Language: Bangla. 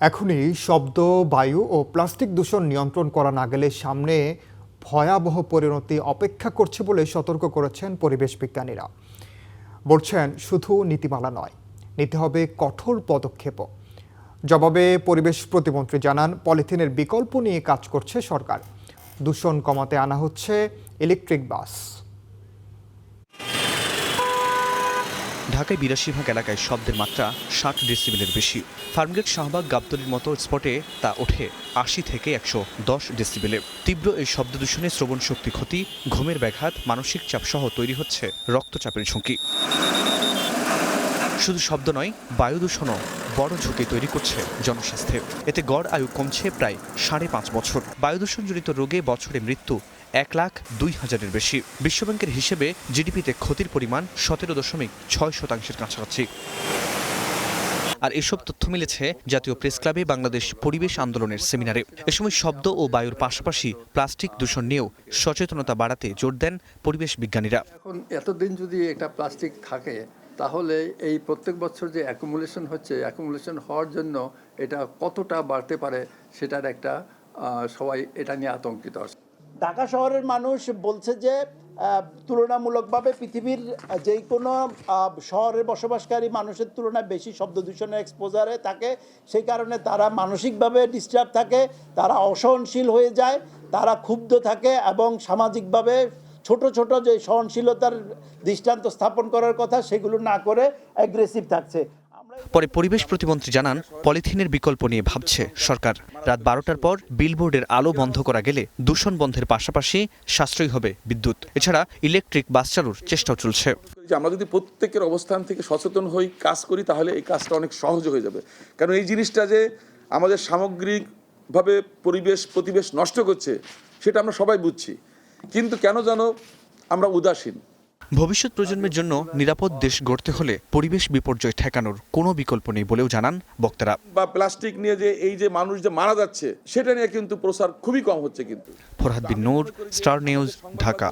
এখনই শব্দ, বায়ু ও প্লাস্টিক দূষণ নিয়ন্ত্রণ করা না গেলে সামনে ভয়াবহ পরিণতি অপেক্ষা করছে বলে সতর্ক করেছেন পরিবেশ বিজ্ঞানীরা। বলছেন শুধু নীতিমালা নয়, নিতে হবে কঠোর পদক্ষেপও। জবাবে পরিবেশ প্রতিমন্ত্রী জানান, পলিথিনের বিকল্প নিয়ে কাজ করছে সরকার। দূষণ কমাতে আনা হচ্ছে ইলেকট্রিক বাস। ঢাকায় ৮২ এলাকায় শব্দের মাত্রা ৬০ ডেসিবেলের বেশি। ফার্মগেট, শাহবাগ, গাবতলীর মতো স্পটে তা ওঠে ৮০ থেকে ১১০ ডেসিবেলে। তীব্র এই শব্দ দূষণে শ্রবণ শক্তি ক্ষতি, ঘুমের ব্যাঘাত, মানসিক চাপ সহ তৈরি হচ্ছে রক্তচাপের ঝুঁকি। শুধু শব্দ নয়, বায়ু দূষণও বড় ঝুঁকি তৈরি করছে জনস্বাস্থ্যে। এতে গড় আয়ু কমছে প্রায় ৫.৫ বছর। বায়ু দূষণজনিত রোগে বছরে মৃত্যু ১,০২,০০০-এর বেশি। বিশ্বব্যাংকের হিসেবে জিডিপিতে ক্ষতির পরিমাণ ১৭.৬% কাছাকাছি। আর এসব তথ্য মিলেছে জাতীয় প্রেস ক্লাবে বাংলাদেশ পরিবেশ আন্দোলনের সেমিনারে। এ সময় শব্দ ও বায়ুর পাশাপাশি প্লাস্টিক দূষণ নিয়েও সচেতনতা বাড়াতে জোর দেন পরিবেশ বিজ্ঞানীরা। এখন এতদিন যদি একটা প্লাস্টিক থাকে, তাহলে এই প্রত্যেক বছর যে অ্যাকুমুলেশন হচ্ছে, অ্যাকুমুলেশন হওয়ার জন্য এটা কতটা বাড়তে পারে সেটার একটা সবাই এটা নিয়ে আতঙ্কিত আছে। ঢাকা শহরের মানুষ বলছে যে তুলনামূলকভাবে পৃথিবীর যে কোনো শহরে বসবাসকারী মানুষের তুলনায় বেশি শব্দ দূষণের এক্সপোজারে থাকে। সেই কারণে তারা মানসিকভাবে ডিস্টার্ব থাকে, তারা অসহনশীল হয়ে যায়, তারা ক্ষুব্ধ থাকে এবং সামাজিকভাবে ছোট ছোট যে সহনশীলতার দৃষ্টান্ত স্থাপন করার কথা সেগুলো না করে অ্যাগ্রেসিভ থাকছে। পরে পরিবেশ প্রতিমন্ত্রী জানান, পলিথিনের বিকল্প নিয়ে ভাবছে সরকার। রাত ১২টার পর বিলবোর্ডের আলো বন্ধ করা গেলে দূষণ বন্ধের পাশাপাশি সাশ্রয়ী হবে বিদ্যুৎ। এছাড়া ইলেকট্রিক বাস চালুর চেষ্টাও চলছে। আমরা যদি প্রত্যেকের অবস্থান থেকে সচেতন হই, কাজ করি, তাহলে এই কাজটা অনেক সহজ হয়ে যাবে। কারণ এই জিনিসটা যে আমাদের সামগ্রিকভাবে প্রতিবেশ নষ্ট করছে সেটা আমরা সবাই বুঝছি, কিন্তু কেন যেন আমরা উদাসীন। ভবিষ্যৎ প্রজন্মের জন্য নিরাপদ দেশ গড়তে হলে পরিবেশ বিপর্যয় ঠেকানোর কোনো বিকল্প নেই বলেও জানান বক্তারা। বা প্লাস্টিক নিয়ে যে এই যে মানুষ যে মারা যাচ্ছে, সেটা নিয়ে কিন্তু প্রসার খুবই কম হচ্ছে। কিন্তু ফরহাদ বিন নূর, স্টার নিউজ, ঢাকা।